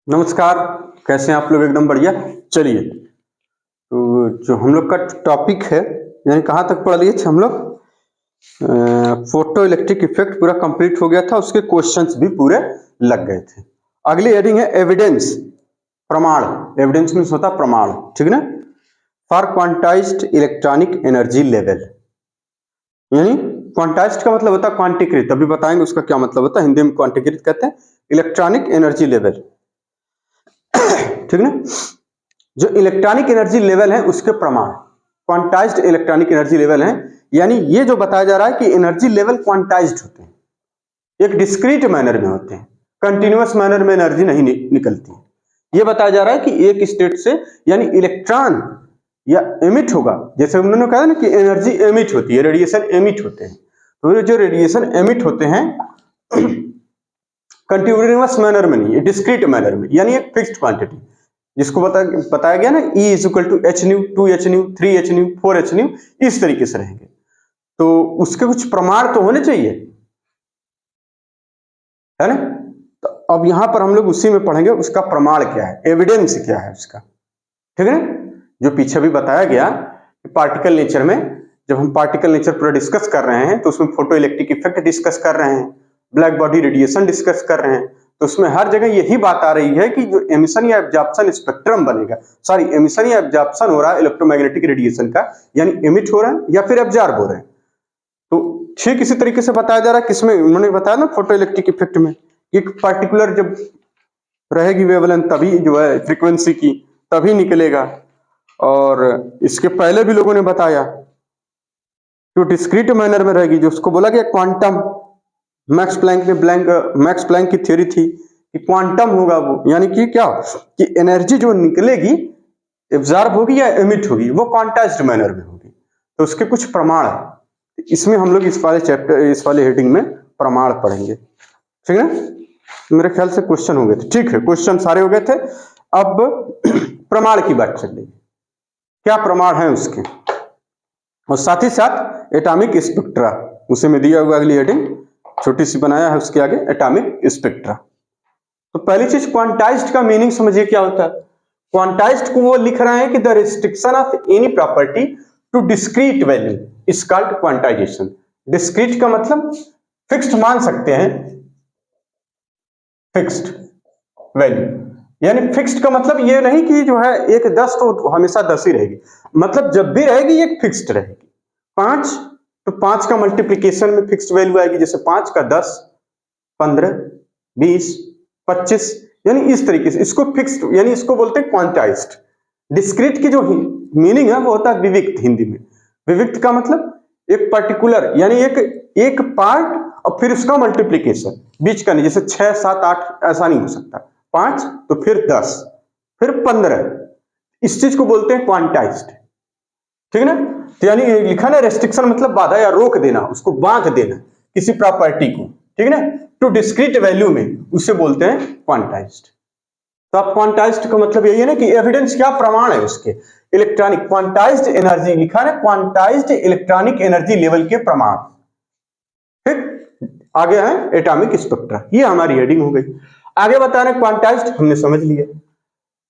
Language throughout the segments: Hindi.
नमस्कार, कैसे हैं आप लोग? एकदम बढ़िया। चलिए, तो जो हम लोग का टॉपिक है, यानी कहाँ तक पढ़ लिए थे हम लोग? फोटो इलेक्ट्रिक इफेक्ट पूरा कंप्लीट हो गया था, उसके क्वेश्चंस भी पूरे लग गए थे। अगली हेडिंग है एविडेंस, प्रमाण। एविडेंस मीन्स होता प्रमाण, ठीक ना? For quantized electronic energy level, यानी क्वांटाइज्ड का मतलब होता है क्वांटीकृत। अभी बताएंगे उसका क्या मतलब होता है। हिंदी में क्वांटीकृत कहते हैं इलेक्ट्रॉनिक एनर्जी लेवल, ठीक ना? जो इलेक्ट्रॉनिक एनर्जी लेवल है उसके प्रमाण क्वांटाइज्ड इलेक्ट्रॉनिक एनर्जी लेवल है। यानी ये जो बताया जा रहा है कि एनर्जी लेवल क्वांटाइज्ड होते हैं, एक डिस्क्रीट मैनर में होते हैं, कंटिन्यूअस मैनर में एनर्जी नहीं निकलती। ये बताया जा रहा है कि एक स्टेट से, यानी इलेक्ट्रॉन या एमिट होगा, जैसे उन्होंने कहा ना कि एनर्जी एमिट होती है, रेडिएशन एमिट होते हैं। तो जो रेडिएशन एमिट होते हैं कंटिन्यूअस मैनर में नहीं, डिस्क्रीट मैनर में, यानी एक फिक्स्ड क्वांटिटी, जिसको बताया गया ना E equal to H nu, 2h nu, 3h nu, 4h nu, इस तरीके से रहेंगे। तो उसके कुछ प्रमाण तो होने चाहिए, है ना? तो अब यहां पर हम लोग उसी में पढ़ेंगे उसका प्रमाण क्या है, एविडेंस क्या है उसका, ठीक है ना? जो पीछे भी बताया गया पार्टिकल नेचर में, जब हम पार्टिकल नेचर पूरा डिस्कस कर रहे हैं तो उसमें फोटो इलेक्ट्रिक इफेक्ट डिस्कस कर रहे हैं, ब्लैक बॉडी रेडिएशन डिस्कस कर रहे हैं, तो उसमें हर जगह यही बात आ रही है कि जो एमिशन या एब्जॉर्प्शन स्पेक्ट्रम बनेगा, सॉरी एमिशन या एब्जॉर्प्शन हो रहा है इलेक्ट्रोमैग्नेटिक रेडिएशन का, यानी एमिट हो रहा है या फिर एब्जॉर्ब हो रहा है। तो ठीक इसी तरीके से बताया जा रहा है, किसमें उन्होंने बताया ना फोटो इलेक्ट्रिक इफेक्ट में, एक पर्टिकुलर जब रहेगी वेवलेंथ तभी जो है फ्रीक्वेंसी की तभी निकलेगा। और इसके पहले भी लोगों ने बताया जो डिस्क्रीट मैनर में रहेगी, जो उसको बोला गया क्वांटम, मैक्स प्लैंक की थ्योरी थी कि क्वांटम होगा वो, यानी कि क्या कि एनर्जी जो निकलेगी एब्जॉर्ब होगी या एमिट होगी वो क्वांटाइज्ड मैनर में होगी। तो उसके कुछ प्रमाण है, इसमें हम लोग इस वाले चैप्टर, इस वाले हेडिंग में प्रमाण पढ़ेंगे, ठीक है? मेरे ख्याल से क्वेश्चन हो गए थे, ठीक है, क्वेश्चन सारे हो गए थे। अब प्रमाण की बात चल रही है, क्या प्रमाण है उसके, और साथ ही साथ एटॉमिक स्पेक्ट्रा उसे में दिया हुआ, अगली हेडिंग छोटी सी बनाया है, उसके आगे एटॉमिक स्पेक्ट्रा। तो पहली चीज क्वांटाइज्ड का मीनिंग समझिए क्या होता है। क्वांटाइज्ड को वो लिख रहे हैं कि the restriction of any property to discrete value is called quantisation. Discrete का मतलब फिक्स्ड मान सकते हैं, फिक्स्ड वैल्यू, यानी फिक्स्ड का मतलब ये नहीं कि जो है एक 10 तो हमेशा 10 ही रहेगी, मतलब जब भी रहेगी एक फिक्स्ड रहेगी। 5 तो 5 का मल्टीप्लीकेशन में फिक्स्ड वैल्यू आएगी, जैसे 5 का 10, 15, 20, 25, यानी इस तरीके से इसको फिक्स्ड, यानी इसको बोलते हैं क्वांटाइज्ड। डिस्क्रीट की जो मीनिंग है वो होता है विविक्त, हिंदी में विविक्त का मतलब एक पर्टिकुलर, यानी एक पार्ट और फिर उसका मल्टीप्लीकेशन, बीच का नहीं, जैसे 6, 7, 8 ऐसा नहीं हो सकता, 5 तो फिर 10 फिर 15, इस चीज को बोलते हैं क्वांटाइज्ड, ठीक है ना? तो यानी लिखा ना रेस्ट्रिक्शन मतलब बाधा या रोक देना, उसको बांध देना किसी प्रॉपर्टी को, ठीक है ना? टू डिस्क्रीट वैल्यू में उसे बोलते हैं क्वांटाइज्ड। तो आप क्वांटाइज्ड का मतलब यही है ना कि एविडेंस, क्या प्रमाण है उसके, इलेक्ट्रॉनिक क्वांटाइज्ड एनर्जी लिखा है, क्वांटाइज्ड इलेक्ट्रॉनिक एनर्जी लेवल के प्रमाण। फिर आगे है एटॉमिक स्पेक्ट्रा, ये हमारी हेडिंग हो गई। आगे बता रहे क्वांटाइज्ड हमने समझ लिया,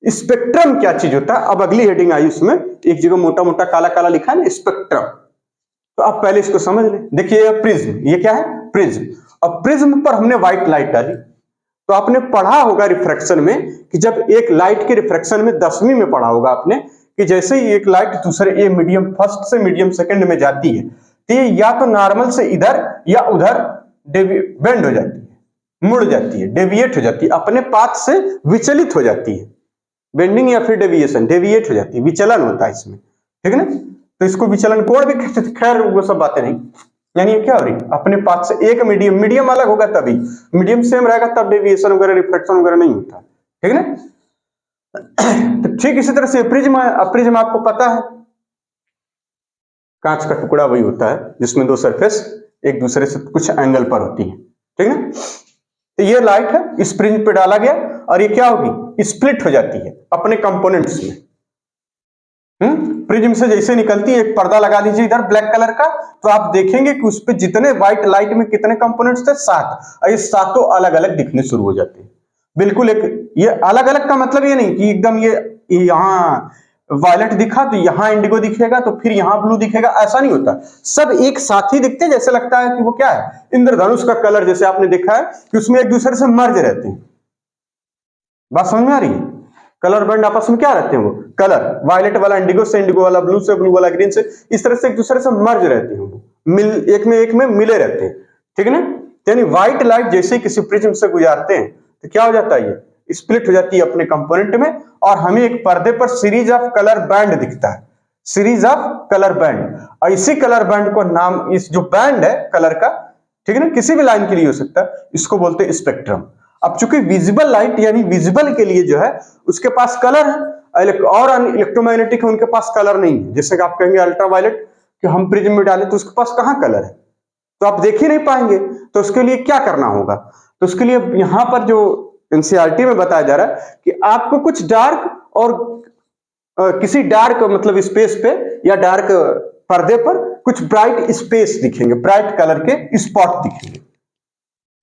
स्पेक्ट्रम क्या चीज होता है। अब अगली हेडिंग आई, उसमें एक जगह मोटा मोटा काला काला लिखा है स्पेक्ट्रम, तो आप पहले इसको समझ लें। देखिए प्रिज्म, ये क्या है? प्रिज्म। अब प्रिज्म पर हमने व्हाइट लाइट डाली, तो आपने पढ़ा होगा रिफ्रैक्शन में कि जब एक लाइट के रिफ्रैक्शन में 10वीं में पढ़ा होगा आपने कि जैसे ही एक लाइट दूसरे ये मीडियम फर्स्ट से मीडियम सेकंड में जाती है तो ये या तो नॉर्मल से इधर या उधर बेंड हो जाती है, मुड़ जाती है, डेविएट हो जाती है, अपने पाथ से विचलित हो जाती है। बेंडिंग या फिर डेविएशन, डेविएट हो जाती है, विचलन होता है इसमें, ठीक है ना? तो इसको विचलन कोण भी कहते थे, खैर वो सब बातें नहीं। यानी ये क्या हो रही, अपने पाथ से एक मीडियम अलग होगा तभी, मीडियम सेम रहेगा तब डेविएशन वगैरह रिफ्लेक्शन वगैरह नहीं होता, ठीक है ना? तो ठीक इसी तरह से प्रिज्म है। प्रिज्म आपको पता है कांच का टुकड़ा वही होता है जिसमें दो सरफेस एक दूसरे से कुछ एंगल पर होती है, ठीक है ना? तो ये लाइट है, इस प्रिज्म पे डाला गया और ये क्या होगी, स्प्लिट हो जाती है अपने कंपोनेंट्स में। प्रिज्म से जैसे निकलती है, एक पर्दा लगा दीजिए इधर ब्लैक कलर का, तो आप देखेंगे कि उस पे जितने व्हाइट लाइट में कितने कंपोनेंट्स थे, 7, और ये सातों अलग अलग दिखने शुरू हो जाते हैं। बिल्कुल एक, ये अलग अलग का मतलब ये नहीं कि एकदम ये यहाँ वायलेट दिखा तो यहाँ इंडिगो दिखेगा तो फिर यहाँ ब्लू दिखेगा, ऐसा नहीं होता। सब एक साथ ही दिखते हैं, जैसे लगता है कि वो क्या है, इंद्रधनुष का कलर, जैसे आपने देखा है कि उसमें एक दूसरे से मर्ज रहते हैं। बात समझ में आ रही है? कलर बैंड आपस में क्या रहते हैं, वो कलर, वायलेट वाला इंडिगो से, इंडिगो वाला ब्लू से, ब्लू वाला ग्रीन से, इस तरह से एक दूसरे से मर्ज रहते हैं, मिल एक में मिले रहते हैं, ठीक है ना। यानी व्हाइट लाइट जैसे किसी प्रिज्म से गुजारते हैं तो क्या हो जाता है, ये स्प्लिट हो जाती है अपने कंपोनेंट में, और हमें एक पर्दे पर सीरीज ऑफ कलर बैंड दिखता है, सीरीज ऑफ कलर बैंड। और इसी कलर बैंड को नाम, इस जो बैंड है कलर का, ठीक है ना, किसी भी लाइन के लिए हो सकता है, इसको बोलते हैं स्पेक्ट्रम। अब चूंकि विजिबल लाइट यानी विजिबल के लिए जो है उसके पास कलर है, और इलेक्ट्रोमैग्नेटिक है उनके पास कलर नहीं है। जैसे कि आप कहेंगे अल्ट्रावायलेट कि हम प्रिज्म में डालें तो उसके पास कहां कलर है, तो आप देख ही नहीं पाएंगे। तो उसके लिए क्या करना होगा, तो उसके लिए यहां पर जो एनसीईआरटी में बताया जा रहा है कि आपको कुछ डार्क और किसी डार्क मतलब स्पेस पे या डार्क पर्दे पर कुछ ब्राइट स्पेस दिखेंगे, ब्राइट कलर के स्पॉट दिखेंगे,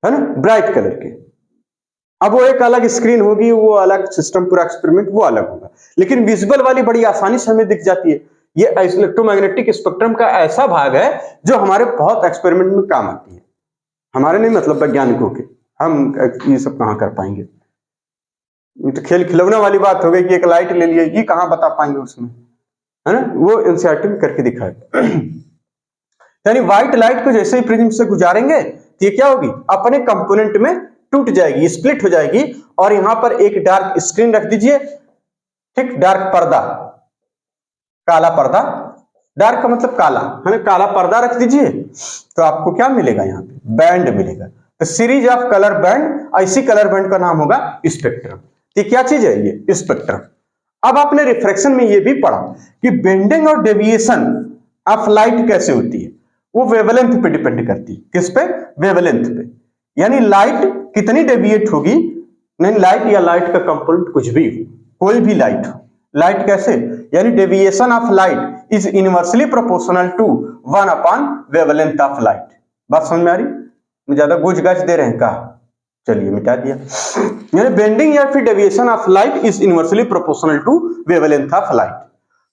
है ना, ब्राइट कलर के। अब वो एक अलग स्क्रीन होगी, वो अलग सिस्टम, पूरा एक्सपेरिमेंट वो अलग होगा, लेकिन विजुअल वाली बड़ी आसानी से हमें दिख जाती है। ये इलेक्ट्रोमैग्नेटिक स्पेक्ट्रम का ऐसा भाग है जो हमारे बहुत एक्सपेरिमेंट में काम आती है, हमारे नहीं मतलब वैज्ञानिकों के। हम ये सब कहां कर पाएंगे, ये तो खेल खिलौना वाली बात हो गई कि एक लाइट ले लिए, ये कहां बता पाएंगे उसमें, है ना, वो एनसीईआरटी में करके दिखाएगा। यानी व्हाइट लाइट को जैसे ही प्रिज्म से गुजारेंगे तो ये क्या होगी, अपने कंपोनेंट में टूट जाएगी, स्प्लिट हो जाएगी, और यहां पर एक डार्क स्क्रीन रख दीजिए, ठीक, डार्क पर्दा, काला पर्दा, डार्क का मतलब काला, है ना, काला पर्दा रख दीजिए, तो आपको क्या मिलेगा, यहाँ पे बैंड मिलेगा। तो सीरीज ऑफ कलर बैंड, ऐसी कलर बैंड का नाम होगा स्पेक्ट्रम। ये क्या चीज है, ये स्पेक्ट्रम। अब आपने रिफ्रैक्शन में ये भी पढ़ा कि बेंडिंग और डेविएशन ऑफ लाइट कैसे होती है, वो वेवलेंथ पे डिपेंड करती है। किस पे, वेवलेंथ पे, यानी लाइट कितनी डेविएट होगी, नहीं लाइट या लाइट का कंपोनेंट कुछ भी हो, कोई भी लाइट हो, लाइट कैसे, यानी deviation of light is inversely proportional to 1 upon wavelength of light. बात समझ में आ रही, ज्यादा गुज गाज दे रहे हैं का, चलिए मिटा दिया। यानी बेंडिंग या फिर deviation of light is inversely proportional to wavelength of light.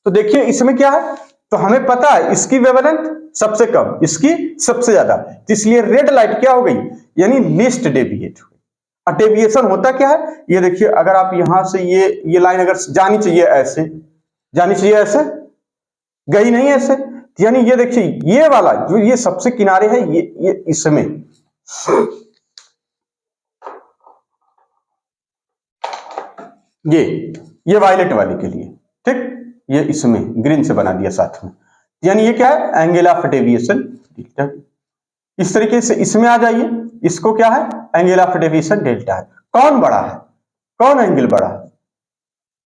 तो देखिए इसमें क्या है, तो हमें पता है इसकी वेवलेंथ सबसे कम, इसकी सबसे ज्यादा, तो इसलिए रेड लाइट क्या हो गई, यानी लीस्ट डेविएट हो गई। और डेविएशन होता क्या है, ये देखिए, अगर आप यहां से ये लाइन अगर जानी चाहिए ऐसे, जानी चाहिए ऐसे, गई नहीं ऐसे, यानी ये देखिए ये वाला जो ये सबसे किनारे है, ये इसमें, ये वायलेट वाले के लिए, ठीक, ये इसमें ग्रीन से बना दिया साथ में, यानी ये क्या है, एंगल ऑफ डेविएशन। इस तरीके से इसमें आ जाइए, इसको क्या है, एंगल ऑफ डेविएशन डेल्टा है। कौन बड़ा है, कौन एंगल बड़ा है,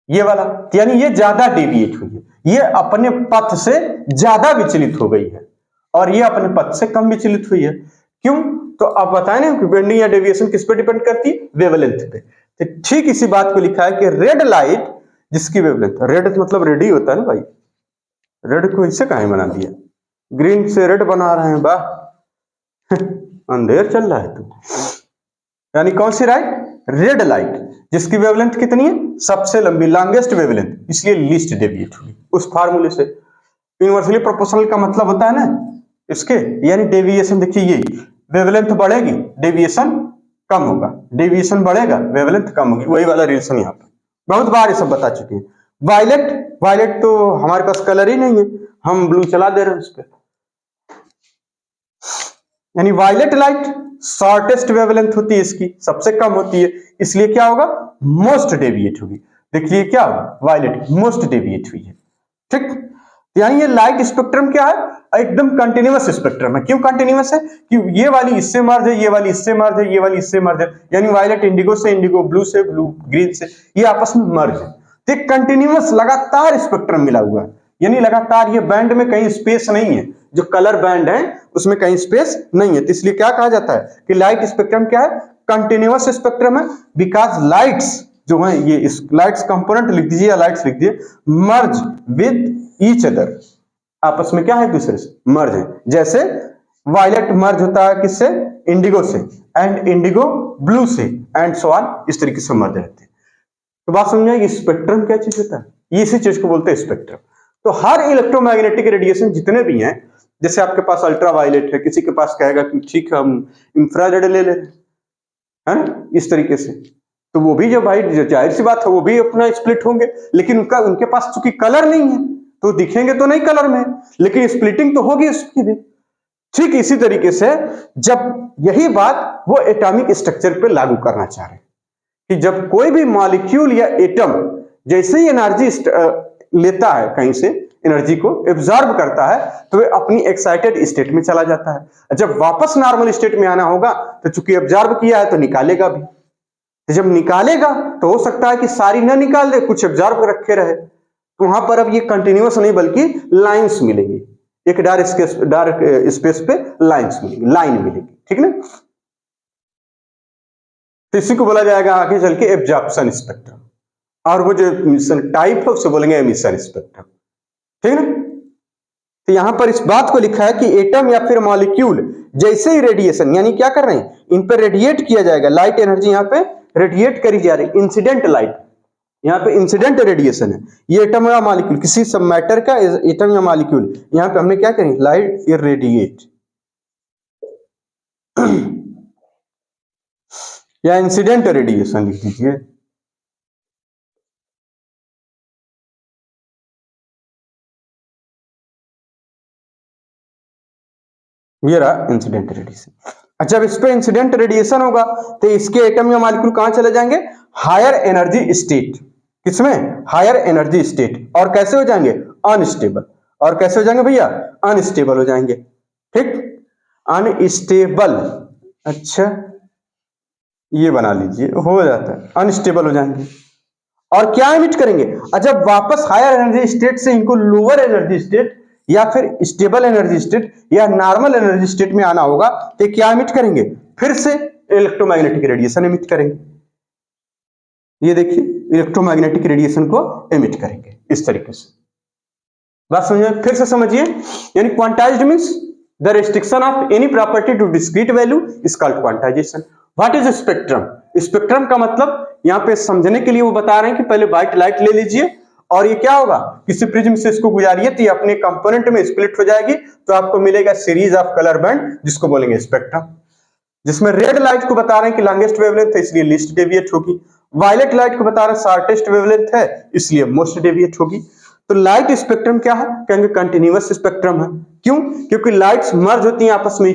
ये वाला, यानी ये ज्यादा डेविएट हुई है, ये अपने पथ से ज्यादा विचलित हो गई है, और ये अपने पथ से कम विचलित हुई है। क्यों, तो आप बताएं ना कि बेंडिंग या डेविएशन किस पे डिपेंड करती है, वेवलेंथ पे। तो ठीक इसी बात को लिखा है कि रेड लाइट जिसकी वेवलेंथ, रेड मतलब रेड ही होता है ना भाई, रेड को इसे कहां बना दिया, ग्रीन से रेड बना रहे हैं, वाह अंधेर चल रहा है तू। यानी कौन सी लाइट, रेड लाइट, जिसकी वेवलेंथ कितनी है, सबसे लंबी, लॉन्गेस्ट वेवलेंथ, इसलिए लीस्ट डेविएट हुई उस फार्मूले से। इनवर्सली प्रोपोर्शनल का मतलब होता है ना इसके, यानी डेविएशन देखिए, ये वेवलेंथ बढ़ेगी डेविएशन कम होगा, डेविएशन बढ़ेगा वेवलेंथ कम होगी, वही वाला रिलेशन यहाँ पर बहुत बार ये सब बता चुके हैं। वायलेट तो हमारे पास कलर ही नहीं है, हम ब्लू चला दे रहे हैं उस पर, यानी वायलेट लाइट शॉर्टेस्ट वेवलेंथ होती है इसकी, सबसे कम होती है, इसलिए क्या होगा, मोस्ट डेविएट होगी। देखिए क्या होगा, वायलेट मोस्ट डेविएट हुई है, ठीक। यानी ये लाइट स्पेक्ट्रम क्या है, एकदम कंटिन्यूअस स्पेक्ट्रम है। क्यों कंटिन्यूअस है, कि ये वाली इससे मर्ज है, ये वाली इससे मर्ज है, ये वाली इससे मर्ज है, यानी वायलेट इंडिगो से इंडिगो, ब्लू से ब्लू, ग्रीन से, ये आपस में मर्ज है। तो एक कंटिन्यूअस लगातार स्पेक्ट्रम मिला हुआ है, यानी लगातार, ये बैंड में कहीं स्पेस नहीं है, जो कलर बैंड है उसमें कहीं स्पेस नहीं है। तो इसलिए क्या कहा जाता है कि लाइट स्पेक्ट्रम क्या है, कंटिन्यूअस स्पेक्ट्रम है, बिकॉज लाइट्स जो है, ये लाइट्स कंपोनेंट लिख दीजिए या लाइट्स लिख दीजिए, मर्ज विद ईच अदर, आपस में क्या है, एक दूसरे से मर्ज है। जैसे वायलेट मर्ज होता है किससे, इंडिगो से, एंड इंडिगो ब्लू से, एंड सो ऑन, इस तरीके से मर्ज रहते हैं। तो बात समझ आएगी, स्पेक्ट्रम क्या चीज होता है, ये इसी चीज को बोलते हैं स्पेक्ट्रम। तो हर इलेक्ट्रोमैग्नेटिक रेडिएशन जितने भी हैं, जैसे आपके पास अल्ट्रा वायलेट है, किसी के पास कहेगा कि ठीक है हम इंफ्रारेड ले ले, है ना, इस तरीके से, तो वो भी जो भाई जाहिर सी बात है वो भी अपना स्प्लिट होंगे, लेकिन उनका उनके पास चूंकि कलर नहीं है तो दिखेंगे तो नहीं कलर में, लेकिन स्प्लिटिंग तो होगी उसकी भी। ठीक इसी तरीके से जब यही बात वो एटॉमिक स्ट्रक्चर पे लागू करना चाह रहे हैं कि जब कोई भी मॉलिक्यूल या एटम जैसे ही एनर्जी लेता है कहीं से, एनर्जी को एब्जॉर्ब करता है, तो वह अपनी एक्साइटेड स्टेट में चला जाता है। जब वापस नॉर्मल स्टेट में आना होगा तो चूंकि एब्जॉर्ब किया है तो निकालेगा भी, तो जब निकालेगा तो हो सकता है कि सारी ना निकाल दे, कुछ एब्जॉर्ब रखे रहे, तो वहां पर अब ये कंटिन्यूअस नहीं बल्कि लाइंस मिलेंगी, एक डार्क स्पेस पे लाइंस मिलेंगी, लाइन मिलेगी, ठीक ना। तो इसी को बोला जाएगा आगे चल के एब्जॉर्प्शन स्पेक्ट्रम, और वो जो एमिशन टाइप है उसे बोलेंगे एमिशन स्पेक्ट्रम, ठीक है ना। तो यहां पर इस बात को लिखा है कि एटम या फिर मॉलिक्यूल जैसे ही रेडिएशन, यानी क्या कर रहे हैं, इन पर रेडिएट किया जाएगा, लाइट एनर्जी यहां पे रेडिएट करी जा रही है, इंसिडेंट लाइट, यहाँ पे इंसिडेंट रेडिएशन है, ये एटम या मॉलिक्यूल किसी सब मैटर का, एटम या मॉलिक्यूल, यहाँ पे हमने क्या करें, लाइट इरेडिएट या इंसिडेंट रेडिएशन लिख दीजिए, ये रहा इंसिडेंट रेडिएशन। जब इस पे इंसिडेंट रेडिएशन होगा तो इसके एटम या मॉलिक्यूल कहां चले जाएंगे, हायर एनर्जी स्टेट, किसमें, हायर एनर्जी स्टेट, और कैसे हो जाएंगे, अनस्टेबल, और कैसे हो जाएंगे भैया, अनस्टेबल हो जाएंगे, ठीक, अनस्टेबल, अच्छा ये बना लीजिए, हो जाता है, अनस्टेबल हो जाएंगे, और क्या एमिट करेंगे, जब वापस हायर एनर्जी स्टेट से इनको लोअर एनर्जी स्टेट या फिर स्टेबल एनर्जी स्टेट या नॉर्मल एनर्जी स्टेट में आना होगा तो क्या एमिट करेंगे, फिर से इलेक्ट्रोमैग्नेटिक रेडिएशन एमिट करेंगे, ये देखिए इलेक्ट्रोमैग्नेटिक रेडिएशन को एमिट करेंगे इस तरीके से। बात समझिए, फिर से समझिए, यानी quantised means the restriction of any property to discrete value is called quantisation. What is spectrum, spectrum का मतलब यहां पे समझने के लिए वो बता रहे हैं कि पहले व्हाइट लाइट ले लीजिए, और ये क्या होगा, किसी प्रिज्म से इसको गुजारिए तो ये अपने कंपोनेंट में स्प्लिट हो जाएगी, तो आपको मिलेगा सीरीज ऑफ कलर बैंड, जिसको बोलेंगे स्पेक्ट्रम, जिसमें रेड लाइट को बता रहे हैं कि लॉन्गेस्ट वेवलेंथ है इसलिए लीस्ट डेविएट होगी, वायलेट लाइट को बता रहे हैं शॉर्टेस्ट वेवलेंथ है इसलिए मोस्ट डेविएट होगी। तो लाइट स्पेक्ट्रम क्या है, कहेंगे कंटिन्यूअस स्पेक्ट्रम है, क्यों, क्योंकि लाइट्स मर्ज होती हैं आपस में,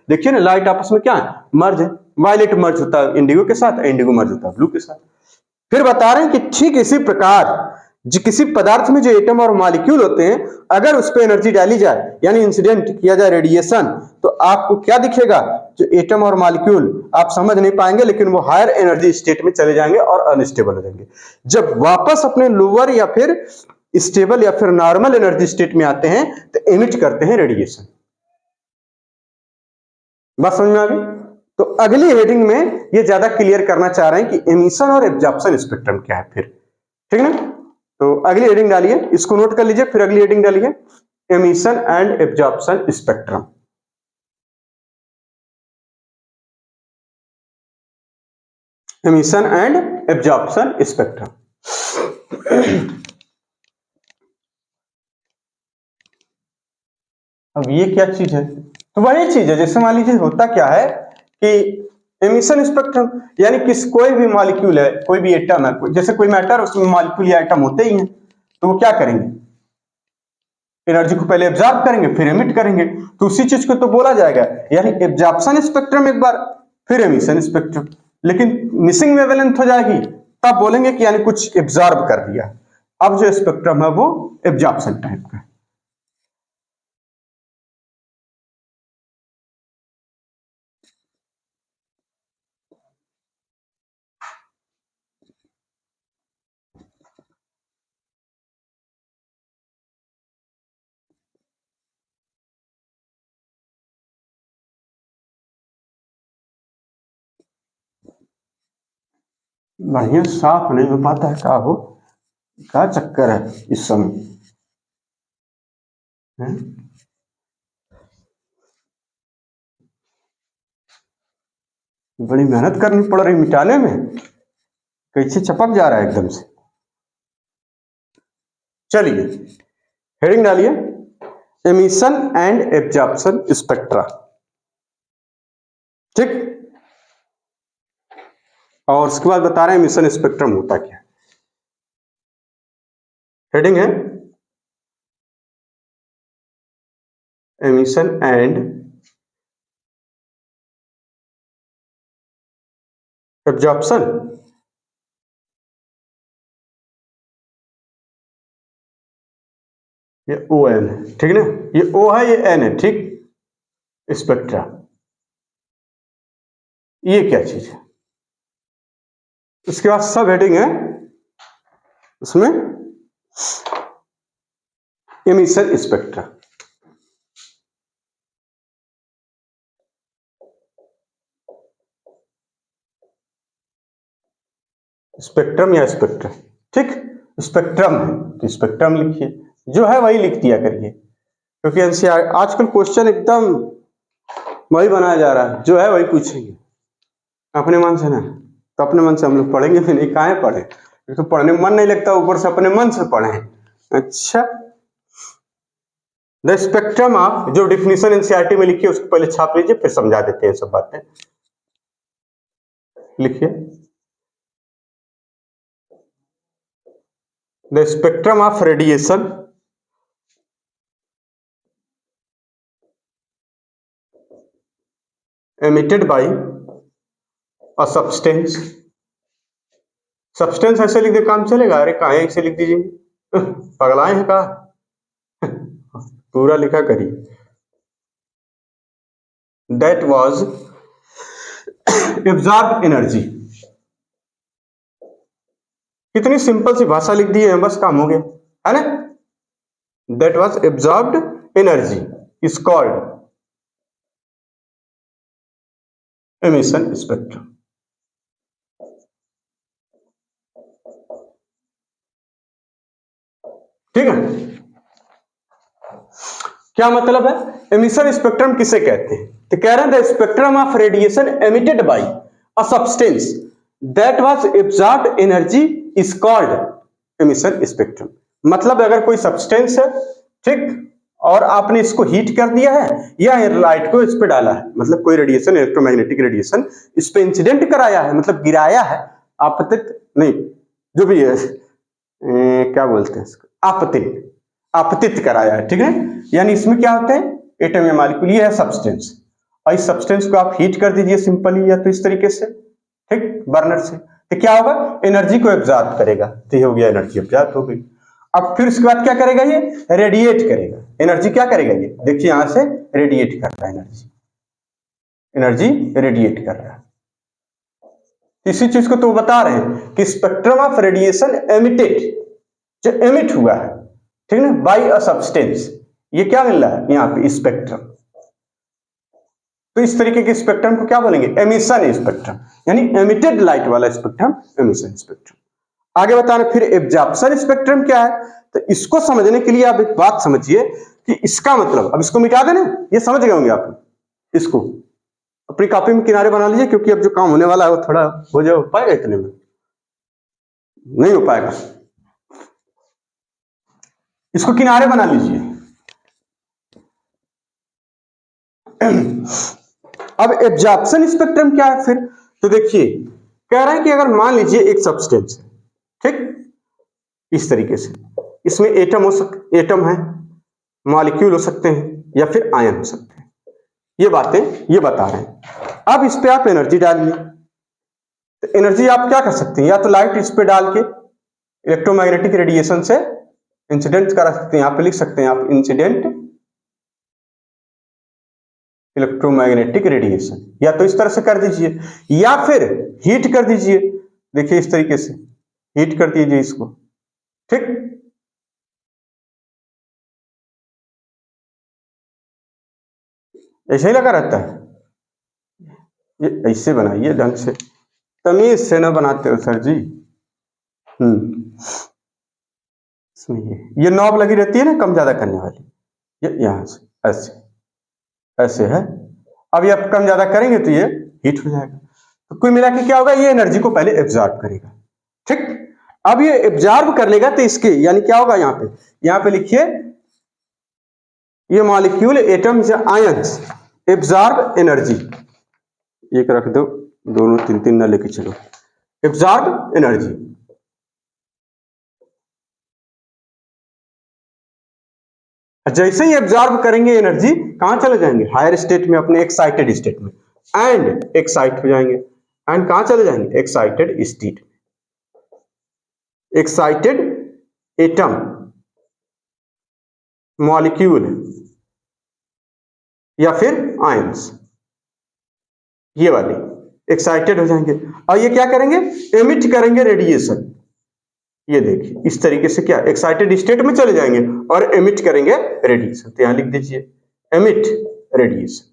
देखिए ना लाइट आपस में क्या है, मर्ज है, वायलेट मर्ज होता है इंडिगो के साथ, इंडिगो मर्ज होता है ब्लू के साथ। फिर बता रहे हैं कि ठीक इसी प्रकार जो किसी पदार्थ में जो एटम और मॉलिक्यूल होते हैं, अगर उस पर एनर्जी डाली जाए यानी इंसिडेंट किया जाए रेडिएशन, तो आपको क्या दिखेगा, जो एटम और मॉलिक्यूल आप समझ नहीं पाएंगे, लेकिन वो हायर एनर्जी स्टेट में चले जाएंगे और अनस्टेबल हो जाएंगे। जब वापस अपने लोअर या फिर स्टेबल या फिर नॉर्मल एनर्जी स्टेट में आते हैं तो एमिट करते हैं रेडिएशन। बात समझ में आ गई। तो अगली हेडिंग में ये ज्यादा क्लियर करना चाह रहे हैं कि एमिशन और एब्जॉर्प्शन स्पेक्ट्रम क्या है फिर, ठीक है ना। तो अगली हेडिंग डालिए, इसको नोट कर लीजिए, फिर अगली हेडिंग डालिए, emission and absorption spectrum. Emission and absorption spectrum. अब ये क्या चीज है, तो वही चीज है, जैसे मान लीजिए होता क्या है कि एमिशन स्पेक्ट्रम, यानी किस कोई भी मॉलिक्यूल है, कोई भी एटम है, जैसे कोई मैटर उसमें मॉलिक्यूल या एटम होते ही हैं, तो वो क्या करेंगे, एनर्जी को पहले एब्जॉर्ब करेंगे फिर एमिट करेंगे, तो उसी चीज को तो बोला जाएगा, यानी एब्जॉर्प्शन स्पेक्ट्रम एक बार, फिर एमिशन स्पेक्ट्रम, लेकिन मिसिंग वेवलेंथ हो जाएगी तब बोलेंगे कि यानी कुछ एब्जॉर्ब कर दिया। अब जो स्पेक्ट्रम है वो एब्जॉर्प्शन टाइप का है। बढ़िया साफ नहीं हो पाता है, क्या हो, क्या चक्कर है इस समय। हैं? बड़ी मेहनत करनी पड़ रही मिटाने में, कैसे चपक जा रहा है एकदम से। चलिए हेडिंग डालिए, एमिशन एंड एब्जॉर्प्शन स्पेक्ट्रा। ठीक, और उसके बाद बता रहे हैं एमिशन स्पेक्ट्रम होता क्या। हेडिंग है एमिशन एंड एब्जॉर्प्शन। ये ओ एन है, ठीक ना, ये ओ है ये एन है, ठीक। स्पेक्ट्रा ये क्या चीज है। उसके बाद सब हेडिंग है उसमें एमिशन स्पेक्ट्रा। स्पेक्ट्रम या स्पेक्ट्रम, ठीक। स्पेक्ट्रम है तो स्पेक्ट्रम लिखिए, जो है वही लिख दिया करिए, क्योंकि एनसीईआरटी आजकल क्वेश्चन एकदम वही बनाया जा रहा है, जो है वही पूछेंगे अपने मन से ना। तो अपने मन से हम लोग पढ़ेंगे भी नहीं, काहे पढ़े, तो पढ़ने में मन नहीं लगता, ऊपर से अपने मन से पढ़े। अच्छा, द स्पेक्ट्रम ऑफ, जो डिफिनीशन एनसीईआरटी में लिखी है उसको पहले छाप लीजिए, फिर समझा देते हैं सब बातें। लिखिए, the spectrum of radiation emitted by a substance। Substance ऐसे लिख दे काम चलेगा, अरे कहा ऐसे लिख दीजिए, पगलाए हैं कहा, पूरा लिखा करिए। That was absorb energy. कितनी सिंपल सी भाषा लिख दी है, बस काम हो गया, है ना। That was absorbed energy is called emission spectrum. ठीक है, क्या मतलब है, एमिशन स्पेक्ट्रम किसे कहते हैं, तो कह रहे हैं the spectrum of radiation emitted by a substance that was absorbed energy is called emission spectrum. मतलब अगर कोई सब्सटेंस है, ठीक, और आपने इसको हीट कर दिया है या लाइट को इस पे डाला है, मतलब कोई रेडिएशन, इलेक्ट्रोमैग्नेटिक रेडिएशन इस पे इंसिडेंट कराया है, मतलब गिराया है, आपतित नहीं, जो भी है क्या बोलते हैं इसको, आपतित, आपतित कराया है, ठीक है। यानी इसमें क्या होते हैं, एटम या मॉलिक्यूल, ये है सब्सटेंस, और इस सब्सटेंस को आप हीट कर दीजिए सिंपली, या तो इस तरीके से, ठीक, बर्नर से, तो क्या होगा, एनर्जी को एब्जॉर्ब करेगा, तो ये हो गया एनर्जी एब्जॉर्ब हो गई। अब फिर उसके बाद क्या करेगा, ये रेडिएट करेगा, एनर्जी क्या करेगा, ये देखिए यहां से रेडिएट कर रहा है, एनर्जी, एनर्जी रेडिएट कर रहा है। इसी चीज को तो बता रहे हैं कि स्पेक्ट्रम ऑफ रेडिएशन एमिटेड, जो एमिट हुआ है, ठीक है ना, बाय अ सब्सटेंस, ये क्या मिल रहा है यहाँ पे, स्पेक्ट्रम। तो इस तरीके के स्पेक्ट्रम को क्या बोलेंगे, एमिशन स्पेक्ट्रम, यानी एमिटेड लाइट वाला स्पेक्ट्रम एमिशन स्पेक्ट्रम। आगे बताना फिर एब्जॉर्प्शन स्पेक्ट्रम क्या है, तो इसको समझने के लिए आप एक बात समझिए कि इसका मतलब, अब इसको मिटा देना, ये समझ गए होंगे आप, इसको अपनी कॉपी में किनारे बना लीजिए, क्योंकि अब जो काम होने वाला है वो थोड़ा हो पाएगा, इतने में नहीं हो पाएगा, इसको किनारे बना लीजिए। अब एब्जॉर्प्शन स्पेक्ट्रम क्या है फिर, तो देखिए कह रहे हैं कि अगर मान लीजिए एक सब्सटेंस है, ठीक, इस तरीके से, इसमें एटम एटम है, मॉलिक्यूल हो सकते हैं, या फिर आयन हो सकते हैं, ये बातें ये बता रहे हैं। अब इस पे आप एनर्जी डालिए, तो एनर्जी आप क्या कर सकते हैं, या तो लाइट इस पे डाल के इलेक्ट्रोमैग्नेटिक रेडिएशन से इंसिडेंट करा सकते हैं, यहाँ पे लिख सकते हैं आप इंसिडेंट इलेक्ट्रोमैग्नेटिक रेडिएशन, या तो इस तरह से कर दीजिए, या फिर हीट कर दीजिए, देखिए इस तरीके से हीट कर दीजिए इसको, ठीक। ऐसे ही लगा रहता है, ये ऐसे बनाइए ढंग से, तमीज से ना बनाते हो सर जी। इसमें ये नॉब लगी रहती है ना कम ज्यादा करने वाली, ये यहाँ से ऐसे ऐसे है। अब ये आप कम ज्यादा करेंगे तो ये हीट हो जाएगा। तो कुल मिला के क्या होगा, ये एनर्जी को पहले एब्जॉर्ब करेगा। ठीक, अब ये एब्जॉर्ब कर लेगा तो इसके यानी क्या होगा, यहाँ पे लिखिए, ये मॉलिक्यूल एटम्स या आयंस एब्जॉर्ब एनर्जी, एक रख दो, दोनों तीन तीन ना लेके चलो, एब्जॉर्ब एनर्जी। जैसे ही एब्जॉर्ब करेंगे एनर्जी, कहां चले जाएंगे, हायर स्टेट में, अपने एक्साइटेड स्टेट में, एंड एक्साइट हो जाएंगे। एंड कहां चले जाएंगे, excited state, excited atom molecule या फिर आयंस, ये वाले एक्साइटेड हो जाएंगे। और ये क्या करेंगे, एमिट करेंगे रेडिएशन। ये देखिए इस तरीके से क्या, एक्साइटेड स्टेट में चले जाएंगे और एमिट करेंगे रेडिएशन। तो यहां लिख दीजिए एमिट रेडिएशन।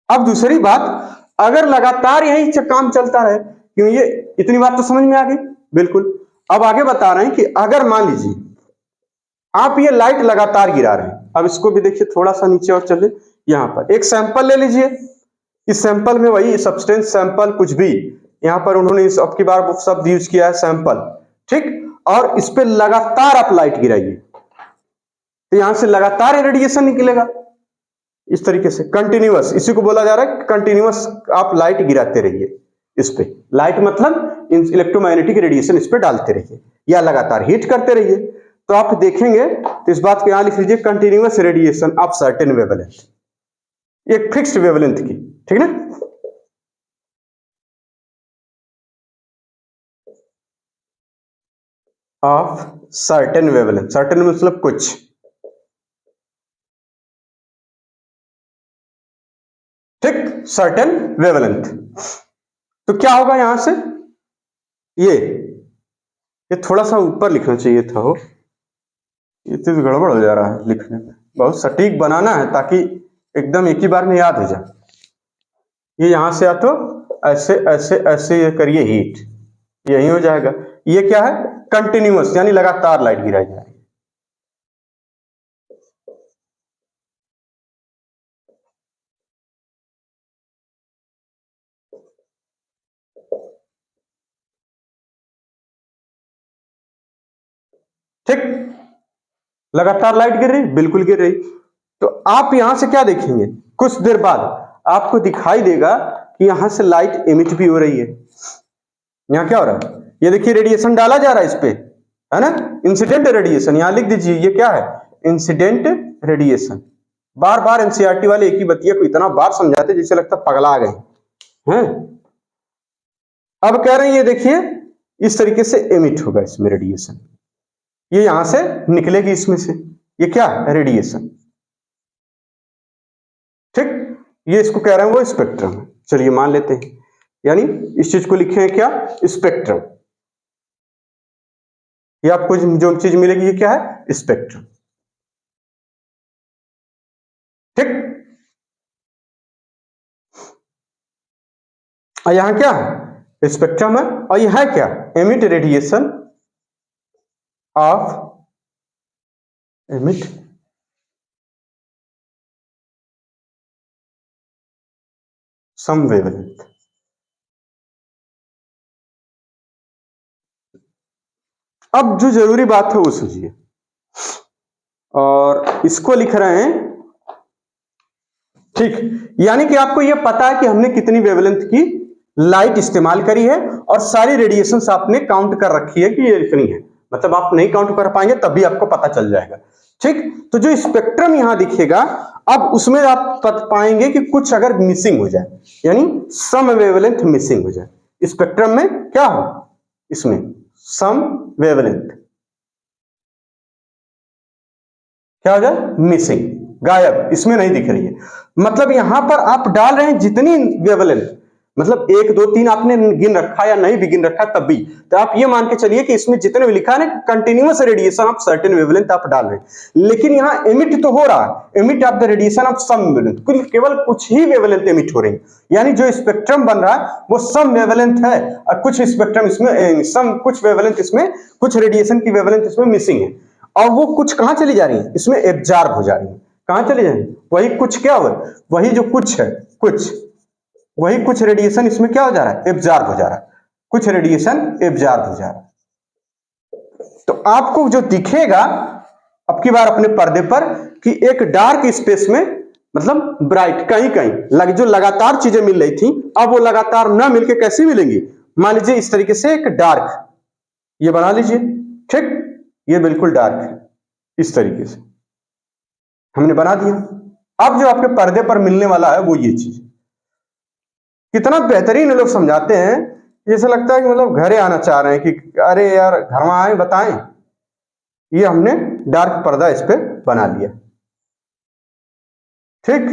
अब दूसरी बात, अगर लगातार यही काम चलता रहे, क्यों, ये इतनी बात तो समझ में आ गई बिल्कुल। अब आगे बता रहे हैं कि अगर मान लीजिए आप ये लाइट लगातार गिरा रहे हैं, अब इसको भी देखिए थोड़ा सा नीचे और चले, यहां पर एक सैंपल ले लीजिए, इस सैंपल में वही सब्सटेंस सैंपल कुछ भी, यहां पर उन्होंने इस अब की बार वो शब्द यूज किया है सैंपल, ठीक, और इस पे लगातार आप लाइट गिराइए तो यहां से लगातार रेडिएशन निकलेगा इस तरीके से, कंटिन्यूअस, इसी को बोला जा रहा है कंटिन्यूअस आप लाइट गिराते रहिए इस पे, लाइट मतलब इलेक्ट्रोमैग्नेटिक रेडिएशन इस पे डालते रहिए या लगातार हीट करते रहिए। तो आप देखेंगे तो इस बात को यहां लिख लीजिए, continuous radiation of certain wavelength, एक फिक्स्ड वेवलेंथ की, ठीक है ना। ऑफ सर्टेन वेवलेंथ, सर्टेन मतलब कुछ, ठीक, सर्टेन वेवलेंथ। तो क्या होगा यहां से, ये थोड़ा सा ऊपर लिखना चाहिए था, हो ये तो गड़बड़ हो जा रहा है लिखने में, बहुत सटीक बनाना है ताकि एकदम एक ही बार में याद हो जाए। ये यहां से आ तो ऐसे ऐसे ऐसे ये करिए हीट, यही हो जाएगा। ये क्या है, कंटिन्यूअस यानी लगातार लाइट गिराई जा रही है। ठीक, लगातार लाइट गिर रही, बिल्कुल गिर रही। तो आप यहां से क्या देखेंगे, कुछ देर बाद आपको दिखाई देगा कि यहां से लाइट एमिट भी हो रही है। यहां क्या हो रहा है, ये देखिए रेडिएशन डाला जा रहा है इस पे, है ना, इंसिडेंट रेडिएशन, यहां लिख दीजिए ये क्या है, इंसिडेंट रेडिएशन। बार बार एनसीईआरटी वाले एक ही बतिया को इतना बार समझाते जैसे लगता पगला गए हैं। अब कह रहे हैं ये देखिए इस तरीके से एमिट होगा इसमें रेडिएशन, ये यहां से निकलेगी इसमें से, ये क्या है, रेडिएशन, ठीक। ये इसको कह रहे हैं वो स्पेक्ट्रम है, चलिए मान लेते हैं, यानी इस चीज को लिखे हैं क्या, स्पेक्ट्रम। ये आपको जो चीज मिलेगी ये क्या है, स्पेक्ट्रम, ठीक। और यहां क्या है, स्पेक्ट्रम है, और यह है क्या, emit radiation of emit some wavelength. अब जो जरूरी बात है वो समझिए, और इसको लिख रहे हैं, ठीक, यानी कि आपको यह पता है कि हमने कितनी वेवलेंथ की लाइट इस्तेमाल करी है और सारी रेडिएशंस आपने काउंट कर रखी है कि ये इतनी है, मतलब आप नहीं काउंट कर पाएंगे तब भी आपको पता चल जाएगा, ठीक। तो जो स्पेक्ट्रम यहां दिखेगा, अब उसमें आप पाएंगे कि कुछ अगर मिसिंग हो जाए, यानी सम वेवलेंथ मिसिंग हो जाए, स्पेक्ट्रम में क्या हो, इसमें सम वेवलेंथ क्या हो जाए, मिसिंग, गायब, इसमें नहीं दिख रही है। मतलब यहां पर आप डाल रहे हैं जितनी वेवलेंथ, मतलब 1 2 3 आपने गिन रखा या नहीं भी गिन रखा तब भी, तो आप ये मान के चलिए कि इसमें जितने भी लिखा है ना continuous radiation of certain wavelength आप डाल रहे हैं, लेकिन यहां एमिट तो हो रहा है, emit of the radiation of some wavelength, केवल कुछ ही वेवलेंथ एमिट हो रही है, यानी जो स्पेक्ट्रम बन रहा है वो सम वेवलेंथ है, और कुछ स्पेक्ट्रम इसमें सम कुछ वेवलेंथ इसमें, कुछ रेडिएशन की वेवलेंथ इसमें मिसिंग है। और वो कुछ कहां चली जा रही है, इसमें एब्जॉर्ब हो जा रही है। कहां चली जा रही है, वही कुछ क्या हो, वही जो कुछ है, कुछ वही कुछ रेडिएशन इसमें क्या हो जा रहा है, एब्जॉर्ब हो जा रहा है, कुछ रेडिएशन एब्जॉर्ब हो जा रहा है। तो आपको जो दिखेगा अब की बार अपने पर्दे पर कि एक डार्क स्पेस में मतलब ब्राइट कहीं कहीं जो लगातार चीजें मिल रही थी अब वो लगातार ना मिलके कैसी मिलेंगी, मान लीजिए इस तरीके से एक डार्क, ये बना लीजिए, ठीक, ये बिल्कुल डार्क है, इस तरीके से हमने बना दिया। अब जो आपके पर्दे पर मिलने वाला है वो ये चीज, कितना बेहतरीन लोग समझाते हैं, जैसे लगता है कि मतलब घरे आना चाह रहे हैं कि अरे यार घर में आए बताएं। ये हमने डार्क पर्दा इस पे बना लिया, ठीक,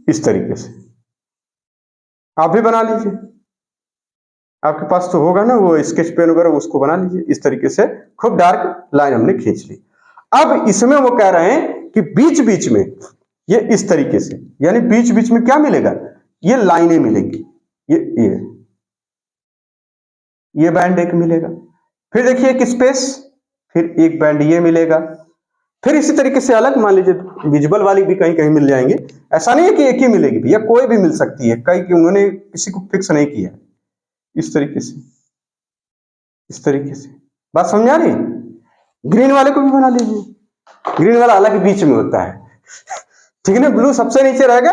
इस तरीके से आप भी बना लीजिए, आपके पास तो होगा ना वो स्केच पेन वगैरह, उसको बना लीजिए। इस तरीके से खूब डार्क लाइन हमने खींच ली। अब इसमें वो कह रहे हैं कि बीच बीच में ये इस तरीके से, यानी बीच बीच में क्या मिलेगा, ये लाइनें मिलेंगी, ये बैंड एक मिलेगा, फिर देखिए एक स्पेस, फिर एक बैंड ये मिलेगा, फिर इसी तरीके से अलग मान लीजिए विजुअल वाली भी कहीं कहीं मिल जाएंगे। ऐसा नहीं है कि एक ही मिलेगी भैया, कोई भी मिल सकती है, कई उन्होंने किसी को फिक्स नहीं किया। इस तरीके से, इस तरीके से बात समझ आ रही। ग्रीन वाले को भी बना लीजिए, ग्रीन वाला अलग बीच में होता है, ठीक है ना, ब्लू सबसे नीचे रहेगा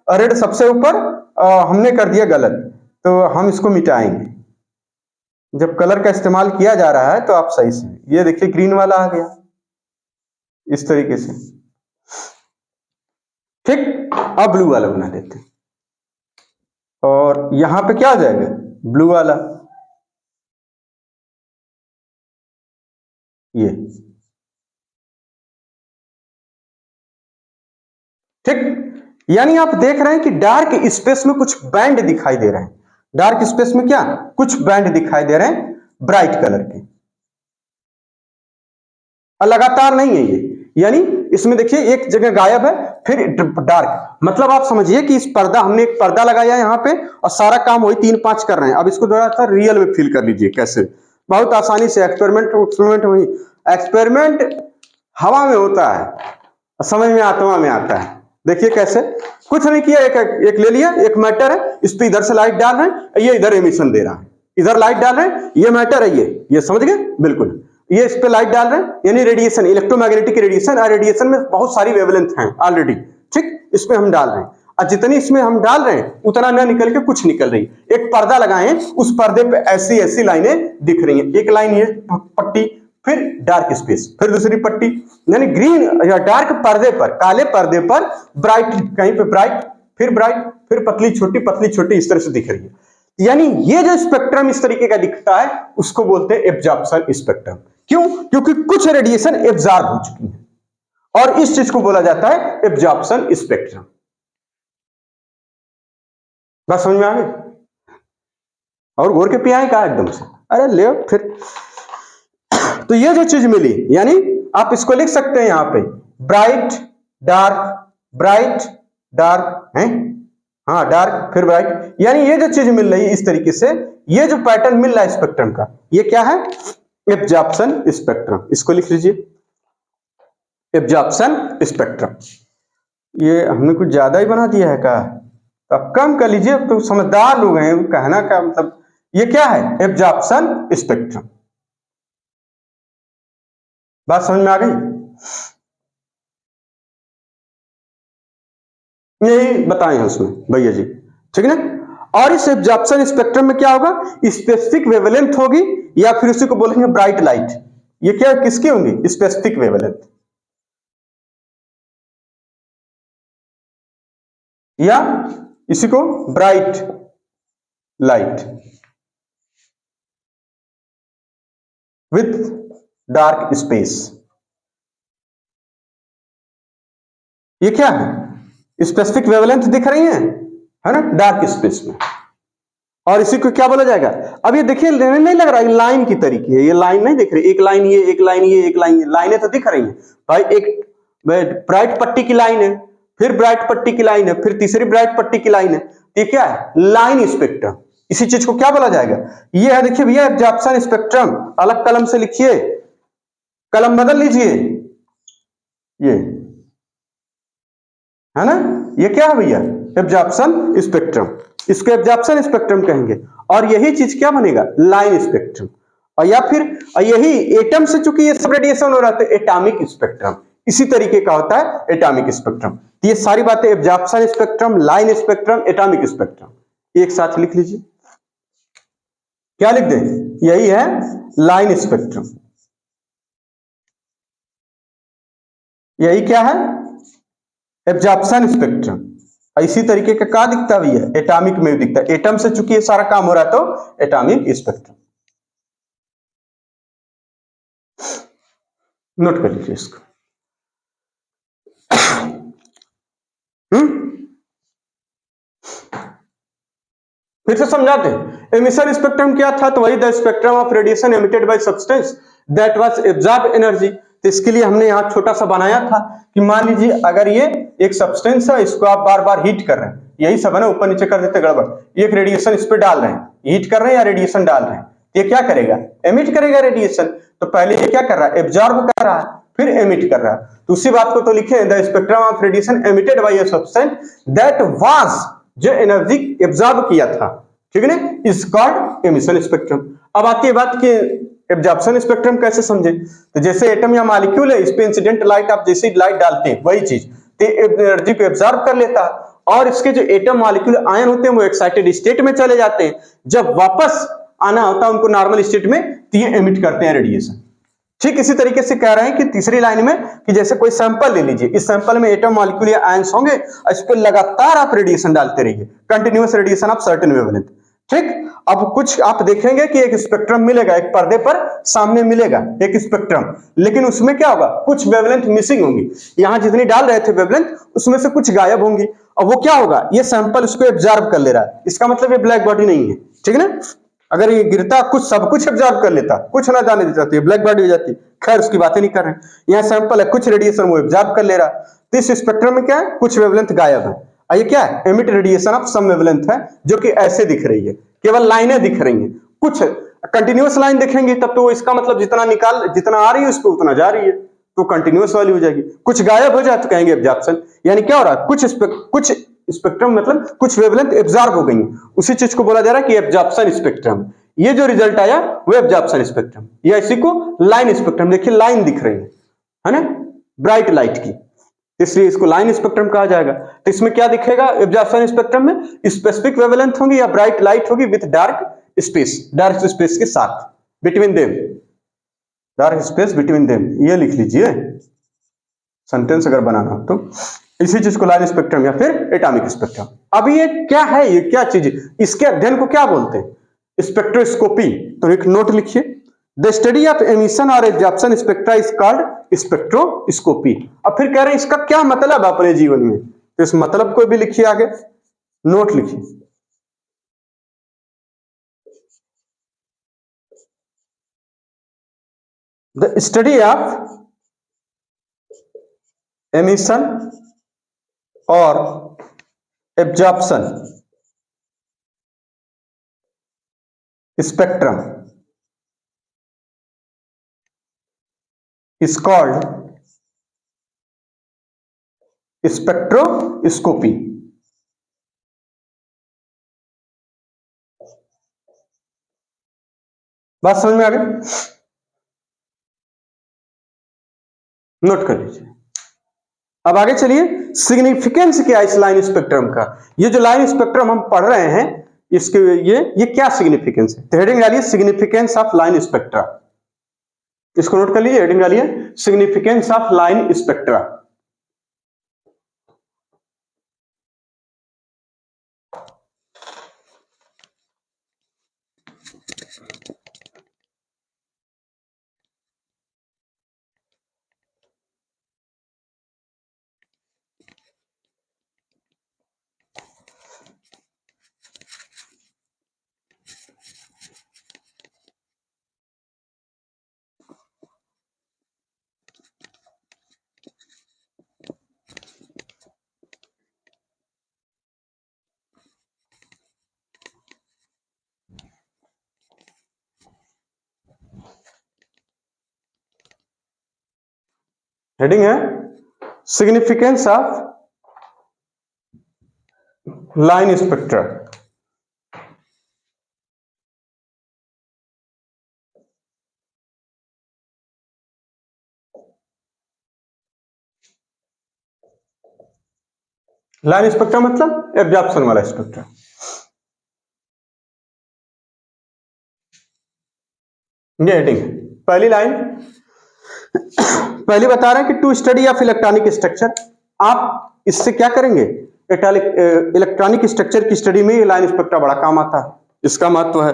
और रेड सबसे ऊपर। हमने कर दिया गलत, तो हम इसको मिटाएंगे। जब कलर का इस्तेमाल किया जा रहा है तो आप सही से, ये देखिए ग्रीन वाला आ गया इस तरीके से, ठीक। अब ब्लू वाला बना देते हैं, और यहां पे क्या आ जाएगा, ब्लू वाला, ये, ठीक। यानी आप देख रहे हैं कि डार्क स्पेस में कुछ बैंड दिखाई दे रहे हैं, डार्क स्पेस में क्या कुछ बैंड दिखाई दे रहे हैं ब्राइट कलर के, और लगातार नहीं है ये, यानी इसमें देखिए एक जगह गायब है फिर डार्क, मतलब आप समझिए कि इस पर्दा, हमने एक पर्दा लगाया यहाँ पे और सारा काम वही 3-5 कर रहे हैं। अब इसको थोड़ा सा रियल में फील कर लीजिए कैसे, बहुत आसानी से। एक्सपेरिमेंट वही, एक्सपेरिमेंट हवा में होता है, समझ में आत्मा में आता है। देखिए कैसे, कुछ नहीं किया, एक ले लिया, एक मैटर है, इस पे इधर से लाइट डाल रहे हैं, ये इधर एमिशन दे रहा है, इधर लाइट डाल रहे हैं, ये मैटर है, ये समझ गए बिल्कुल, ये इस पे लाइट डाल रहे हैं, यानी रेडिएशन, इलेक्ट्रोमैग्नेटिक रेडिएशन, और रेडिएशन में बहुत सारी वेवलेंथ हैं ऑलरेडी, ठीक, इसमें हम डाल रहे हैं, और जितनी इसमें हम डाल रहे हैं उतना ना निकल के कुछ निकल रही। एक पर्दा लगाएं, उस पर्दे पे ऐसी ऐसी लाइनें दिख रही हैं, एक लाइन ये पट्टी, फिर डार्क स्पेस, फिर दूसरी पट्टी, यानी ग्रीन या डार्क पर्दे पर, काले पर्दे पर ब्राइट, कहीं पे ब्राइट, फिर पतली छोटी इस तरह से दिख रही है। यानी ये जो स्पेक्ट्रम इस तरीके का दिखता है उसको बोलते हैं एब्जॉर्प्शन स्पेक्ट्रम। क्यों? क्योंकि कुछ रेडिएशन एब्जॉर्ब हो चुकी है, और इस चीज को बोला जाता है एब्जॉर्प्शन स्पेक्ट्रम। बात समझ में आ गई? और घोर के पियाए कहा एकदम से, अरे ले फिर। तो ये जो चीज मिली, यानी आप इसको लिख सकते हैं यहां पे ब्राइट डार्क है, हाँ डार्क फिर ब्राइट, यानी ये जो चीज मिल रही है इस तरीके से, ये जो पैटर्न मिल रहा है स्पेक्ट्रम का, ये क्या है, एब्जॉर्प्शन स्पेक्ट्रम। इसको लिख लीजिए एब्जॉर्प्शन स्पेक्ट्रम। ये हमने कुछ ज्यादा ही बना दिया है का, तो आप कम कर लीजिए, तो समझदार लोग हैं, कहना का मतलब ये क्या है, एब्जॉर्प्शन स्पेक्ट्रम। बात समझ में आ गई? यही बताए हैं उसमें भैया जी, ठीक है ना। और इस एब्जॉर्प्शन स्पेक्ट्रम में क्या होगा, स्पेसिफिक वेवलेंथ होगी, या फिर उसी को बोलेंगे ब्राइट लाइट। ये क्या किसकी होंगी, स्पेसिफिक वेवलेंथ, या इसी को bright light with dark space. ये क्या है, स्पेसिफिक वेवलेंथ दिख रही है ना डार्क स्पेस में, और इसी को क्या बोला जाएगा। अब ये देखिए नहीं लग रहा है लाइन की तरीके है, ये लाइन नहीं दिख रही, एक लाइन ये, एक लाइन ये, एक लाइन ये, लाइनें तो दिख रही हैं भाई, एक ब्राइट पट्टी की लाइन है, फिर ब्राइट पट्टी की लाइन है, फिर तीसरी ब्राइट पट्टी की लाइन है, ये क्या है, लाइन स्पेक्ट्रम। इसी चीज को क्या बोला जाएगा, ये है देखिए भैया एब्जॉर्प्शन स्पेक्ट्रम। अलग कलम से लिखिए, कलम बदल लीजिए, ये है ना, ये क्या है भैया, एब्जॉर्प्शन स्पेक्ट्रम, इसको एब्जॉर्प्शन स्पेक्ट्रम कहेंगे। और यही चीज क्या बनेगा, लाइन स्पेक्ट्रम। और या फिर यही एटम से चूंकि ये सब रेडिएशन हो रहा है, एटॉमिक स्पेक्ट्रम इसी तरीके का होता है, एटॉमिक स्पेक्ट्रम। तो ये सारी बातें absorption spectrum, line spectrum, atomic spectrum एक साथ लिख लीजिए। क्या लिख दें, यही है लाइन स्पेक्ट्रम। यही क्या है, एब्जॉर्प्शन स्पेक्ट्रम। इसी तरीके का क्या दिखता है भैया, एटॉमिक में दिखता है। एटम से चूंकि ये सारा काम हो रहा है तो एटॉमिक स्पेक्ट्रम। नोट कर लीजिए इसको। फिर से समझाते हैं। एमिशन स्पेक्ट्रम क्या था, तो वही the spectrum of radiation emitted by substance that was absorb energy. तो इसके लिए हमने यहाँ छोटा सा बनाया था कि मान लीजिए अगर ये एक सब्सटेंस है, इसको आप बार बार हीट कर रहे हैं, यही सब है ना, ऊपर नीचे कर देते गड़बड़। एक रेडिएशन इस पे डाल रहे हैं, हीट कर रहे हैं या रेडिएशन डाल रहे हैं, ये क्या करेगा, एमिट करेगा रेडिएशन। तो पहले ये क्या कर रहा है, एब्जॉर्ब कर रहा है, फिर एमिट कर रहा है। तो उसी बात को तो लिखे, the spectrum of radiation emitted by a substance that was, जो एनर्जी एब्जॉर्ब किया था, ठीक है ना, इज कॉल्ड एमिशन स्पेक्ट्रम। अब आती है बात कि एब्जॉर्प्शन स्पेक्ट्रम कैसे समझे। तो जैसे एटम या मॉलिक्यूल है, इस पे इंसिडेंट लाइट आप जैसे लाइट डालते हैं, वही चीज तो एनर्जी को एब्जॉर्ब कर लेता है, और इसके जो एटम मॉलिक्यूल आयन होते हैं वो एक्साइटेड स्टेट में चले जाते हैं। जब वापस आना होता है उनको नॉर्मल स्टेट में, तो ये एमिट करते हैं रेडिएशन। ठीक इसी तरीके से कह रहे हैं कि तीसरी लाइन में कि जैसे कोई सैंपल ले लीजिए, इस सैंपल में एटम मॉलिक्यूल या आयंस होंगे, इस पर लगातार आप रेडिएशन डालते रहिए, continuous radiation of certain wavelength. ठीक, अब कुछ आप देखेंगे कि एक स्पेक्ट्रम मिलेगा, एक पर्दे पर सामने मिलेगा एक स्पेक्ट्रम, लेकिन उसमें क्या होगा, कुछ वेवलेंथ मिसिंग होंगी। यहां जितनी डाल रहे थे वेवलेंथ, उसमें से कुछ गायब होंगी। और वो क्या होगा, ये सैंपल उसको एब्जॉर्ब कर ले रहा है, इसका मतलब ये ब्लैक बॉडी नहीं है, ठीक है ना। अगर ये गिरता कुछ सब कुछ एब्जॉर्ब कर लेता, कुछ ना जाने देता, तो ये ब्लैक बॉडी हो जाती। खैर उसकी बातें नहीं कर रहे हैं, यहाँ सैंपल है, कुछ रेडिएशन वो एब्जॉर्ब कर ले रहा। तो इस स्पेक्ट्रम में क्या है, कुछ वेवलेंथ गायब है। ये क्या है, emit radiation of some wavelength है, जो कि ऐसे दिख रही है, केवल लाइनें दिख रही हैं। कुछ कंटिन्यूअस लाइन देखेंगे तब तो इसका मतलब जितना आ रही है उस पर उतना जा रही है, तो कंटिन्यूअस वाली हो जाएगी। कुछ गायब हो जाए तो कहेंगे एब्जॉर्प्शन। यानी क्या हो रहा है, कुछ स्पेक्ट्रम मतलब कुछ वेवलेंथ एब्जॉर्ब हो गई, उसी चीज को बोला जा रहा है कि एब्जॉर्प्शन स्पेक्ट्रम। ये जो रिजल्ट आया वो एब्जॉर्प्शन स्पेक्ट्रम, या इसी को लाइन स्पेक्ट्रम, देखिए लाइन दिख रही है ना, ब्राइट लाइट की, इसलिए इसको लाइन स्पेक्ट्रम कहा जाएगा। तो इसमें क्या दिखेगा, एब्जॉर्प्शन स्पेक्ट्रम में स्पेसिफिक वेवलेंथ होगी या ब्राइट लाइट होगी विद डार्क स्पेस के साथ, between them, dark space between them, ये लिख लीजिए सेंटेंस अगर बनाना हो तो। इसी चीज को लाइन स्पेक्ट्रम या फिर एटॉमिक स्पेक्ट्रम। अब ये क्या है, ये क्या चीज, इसके अध्ययन को क्या बोलते हैं, स्पेक्ट्रोस्कोपी। तो एक नोट लिखिए, द स्टडी ऑफ एमिशन और absorption spectra is called spectroscopy. अब फिर कह रहे हैं इसका क्या मतलब अपने जीवन में, तो इस मतलब को भी लिखिए आगे, नोट लिखिए। द स्टडी ऑफ एमिशन और absorption spectrum is called spectroscopy. बात समझ में आ गई, नोट कर लीजिए। अब आगे चलिए, सिग्निफिकेंस क्या है इस लाइन स्पेक्ट्रम का। ये जो लाइन स्पेक्ट्रम हम पढ़ रहे हैं, इसके ये क्या सिग्निफिकेंस है, तो हेडिंग डालिए सिग्निफिकेंस ऑफ लाइन स्पेक्ट्रा। इसको नोट कर लीजिए, हेडिंग डालिए significance of line spectra. Heading है significance of line spectra. Line spectra मतलब एब्जॉर्प्शन वाला स्पेक्ट्रा। ये हेडिंग है। पहली लाइन, पहले बता रहे हैं कि to study of electronic structure. आप इससे क्या करेंगे, इलेक्ट्रॉनिक स्ट्रक्चर की स्टडी में लाइन स्पेक्ट्रा बड़ा काम आता है, इसका महत्व है।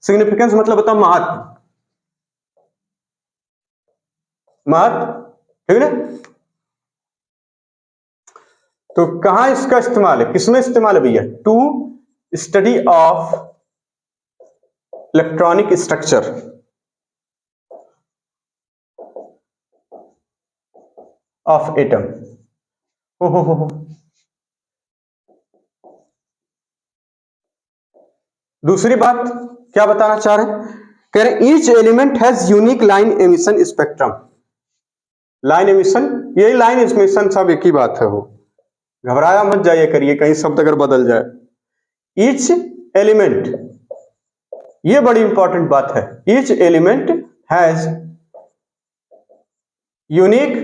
सिग्निफिकेंस मतलब बताओ महत्व, महत्व, ठीक है ना। तो कहां इसका इस्तेमाल है, किसमें इस्तेमाल है भैया, to study of electronic structure of atom. हो। दूसरी बात क्या बताना चाह रहे हैं, कह रहे each element has unique line emission spectrum. Line emission, यही लाइन एमिशन सब एक ही बात है, वो घबराया मत जाइए करिए कहीं शब्द अगर बदल जाए। ईच एलिमेंट, ये बड़ी इंपॉर्टेंट बात है, each element has unique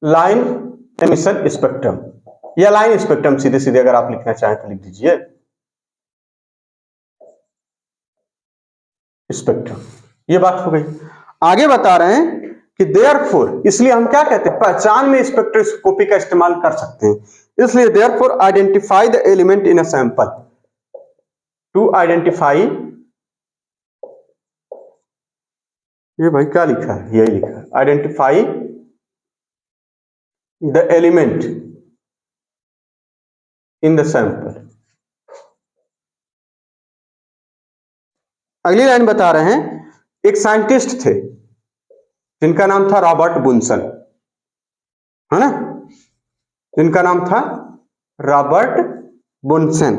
line emission spectrum, या लाइन स्पेक्ट्रम सीधे सीधे अगर आप लिखना चाहें तो लिख दीजिए स्पेक्ट्रम। ये बात हो गई। आगे बता रहे हैं कि देयरफॉर, इसलिए हम क्या कहते हैं, पहचान में स्पेक्ट्रोस्कोपी का इस्तेमाल कर सकते हैं, इसलिए therefore identify the element in a sample. To identify, ये भाई क्या लिखा है, यही लिखा है, identify the element in the sample. अगली लाइन बता रहे हैं, एक साइंटिस्ट थे जिनका नाम था रॉबर्ट बुनसन, है ना, जिनका नाम था रॉबर्ट बुनसन,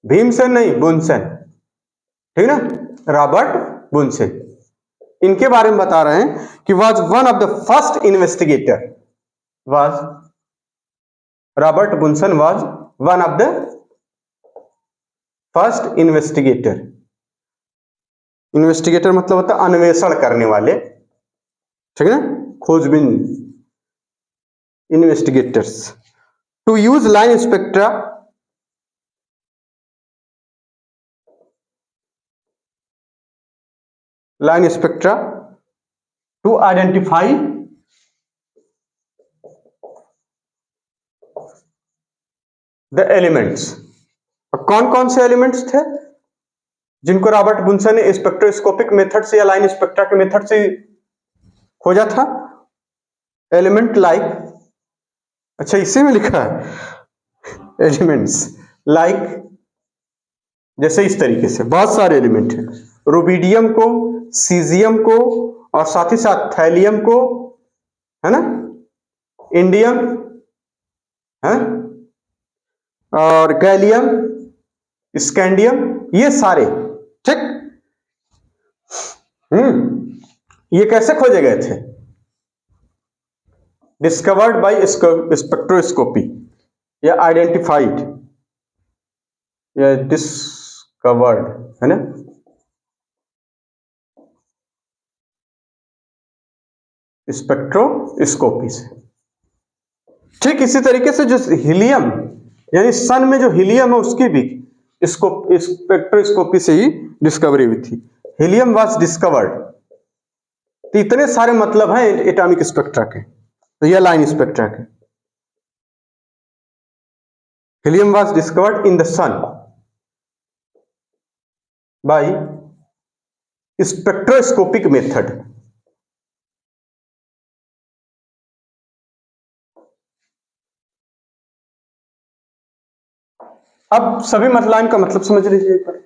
भीमसेन नहीं, बुनसन, ठीक ना, रॉबर्ट बुनसन। इनके बारे में बता रहे हैं कि was one of the first investigator, was Robert Bunsen was one of the first investigator. Investigator मतलब होता है अन्वेषण करने वाले, ठीक है ना, खोजबीन, investigators. To use line spectra to identify the elements. कौन कौन से एलिमेंट्स थे जिनको रॉबर्ट बुनसन ने स्पेक्ट्रोस्कोपिक मेथड से या लाइन स्पेक्ट्रा के मेथड से खोजा था? एलिमेंट लाइक, अच्छा इसी में लिखा है एलिमेंट्स लाइक, जैसे इस तरीके से बहुत सारे एलिमेंट हैं, रुबिडियम को, सीजियम को, और साथ ही साथ थैलियम को, है ना, इंडियम है, और गैलियम, स्कैंडियम, ये सारे, ठीक। ये कैसे खोजे गए थे? डिस्कवर्ड बाय स्पेक्ट्रोस्कोपी, या आइडेंटिफाइड, या डिस्कवर्ड, है ना, स्पेक्ट्रोस्कोपी से। ठीक इसी तरीके से जो हीलियम, यानी सन में जो हीलियम है उसकी भी स्पेक्ट्रोस्कोपी से ही डिस्कवरी हुई थी। Helium was discovered. तो इतने सारे मतलब हैं एटॉमिक स्पेक्ट्रा के, तो यह लाइन स्पेक्ट्रा के। Helium was discovered in the sun by spectroscopic method. अब सभी मतलब का मतलब समझ लीजिए एक बार।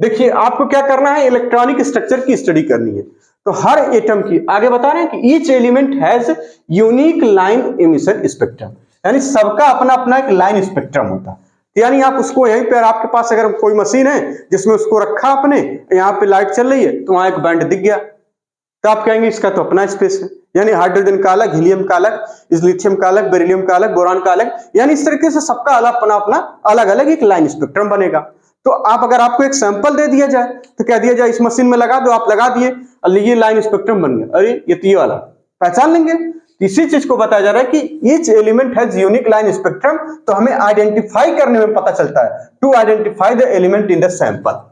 देखिए आपको क्या करना है, इलेक्ट्रॉनिक स्ट्रक्चर की स्टडी करनी है, तो हर एटम की, आगे बता रहे हैं कि each element has unique line emission spectrum, यानी सबका अपना अपना एक लाइन स्पेक्ट्रम होता है। तो यानी आप उसको यहीं पे, आपके पास अगर कोई मशीन है जिसमें उसको रखा आपने, यहाँ पे लाइट चल रही है तो वहां एक बैंड दिख गया, तो आप कहेंगे इसका तो अपना स्पेस है, यानी हाइड्रोजन का अलग, हीलियम का अलग, लिथियम का अलग, बेरिलियम का अलग, बोरान का अलग, यानी इस तरीके से सबका अपना अपना अलग अलग एक लाइन स्पेक्ट्रम बनेगा। तो आप अगर आपको एक सैंपल दे दिया जाए तो कह दिया जाए इस मशीन में लगा दो, आप लगा दिए और ये लाइन स्पेक्ट्रम बन गया, अरे ये तो ये वाला पहचान लेंगे। इसी चीज को बताया जा रहा है कि each element has unique line spectrum, तो हमें आइडेंटिफाई करने में पता चलता है, to identify the element in the sample.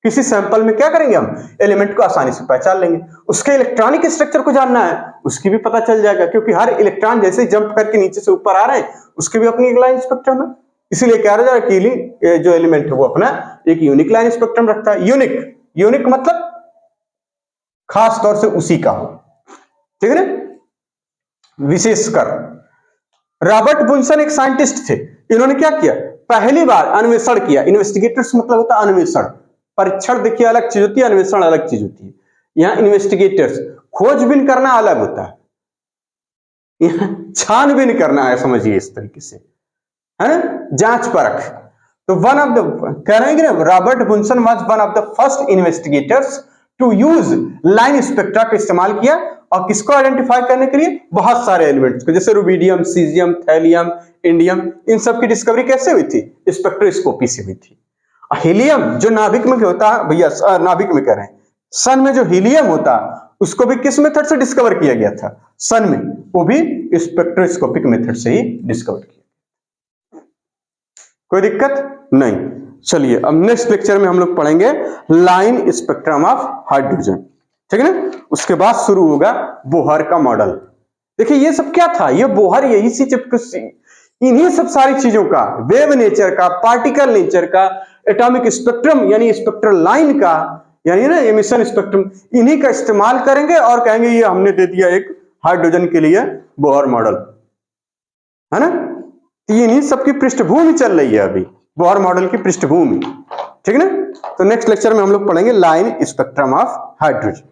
किसी सैंपल में क्या करेंगे हम, एलिमेंट को आसानी से पहचान लेंगे। उसके इलेक्ट्रॉनिक स्ट्रक्चर को जानना है, उसकी भी पता चल जाएगा, क्योंकि हर इलेक्ट्रॉन जैसे जंप करके नीचे से ऊपर आ रहे हैं उसके भी अपनी एक लाइन स्पेक्ट्रम है। इसीलिए कह रहा है कि जो एलिमेंट है वो अपना एक यूनिक लाइन स्पेक्ट्रम रखता है। यूनिक मतलब खास तौर से उसी का हो, ठीक है ना, विशेषकर। रॉबर्ट बुन्सन एक साइंटिस्ट थे, इन्होंने क्या किया, पहली बार अन्वेषण किया। इन्वेस्टिगेटर्स मतलब होता है अन्वेषण, परीक्षण देखिए अलग चीज होती है, अन्वेषण अलग चीज होती है। यहां इन्वेस्टिगेटर्स खोजबीन करना अलग होता है, यहां छानबीन करना है, समझिए इस तरीके से, है ना, जांच परख। तो वन ऑफ द कह रहे हैं Robert Bunsen was one of the first investigators to use line spectra का इस्तेमाल किया, और किसको आइडेंटिफाई करने के लिए, बहुत सारे एलिमेंट्स को, जैसे रुबिडियम, सीजियम, थैलियम, इंडियम, इन सब की डिस्कवरी कैसे हुई थी, स्पेक्ट्रोस्कोपी से हुई थी। हीलियम जो नाभिक में होता है, भैया नाभिक में कह रहे हैं, सन में जो हीलियम होता उसको भी किस मेथड से डिस्कवर किया गया था, सन में, वो भी स्पेक्ट्रोस्कोपिक मेथड से ही डिस्कवर किया। कोई दिक्कत नहीं। चलिए अब नेक्स्ट लेक्चर में हम लोग पढ़ेंगे लाइन स्पेक्ट्रम ऑफ हाइड्रोजन, ठीक है ना। उसके बाद शुरू होगा बोहर का मॉडल। देखिए ये सब क्या था, ये बोहर यही सी इन्हीं सब सारी चीजों का, वेव नेचर का, पार्टिकल नेचर का, एटॉमिक स्पेक्ट्रम यानी स्पेक्ट्रल लाइन का, यानी ना एमिशन स्पेक्ट्रम, इन्हीं का इस्तेमाल करेंगे और कहेंगे ये हमने दे दिया एक हाइड्रोजन के लिए बोहर मॉडल, है ना। इन्हीं सबकी पृष्ठभूमि चल रही है अभी, बोहर मॉडल की पृष्ठभूमि, ठीक है ना। तो नेक्स्ट लेक्चर में हम लोग पढ़ेंगे लाइन स्पेक्ट्रम ऑफ हाइड्रोजन।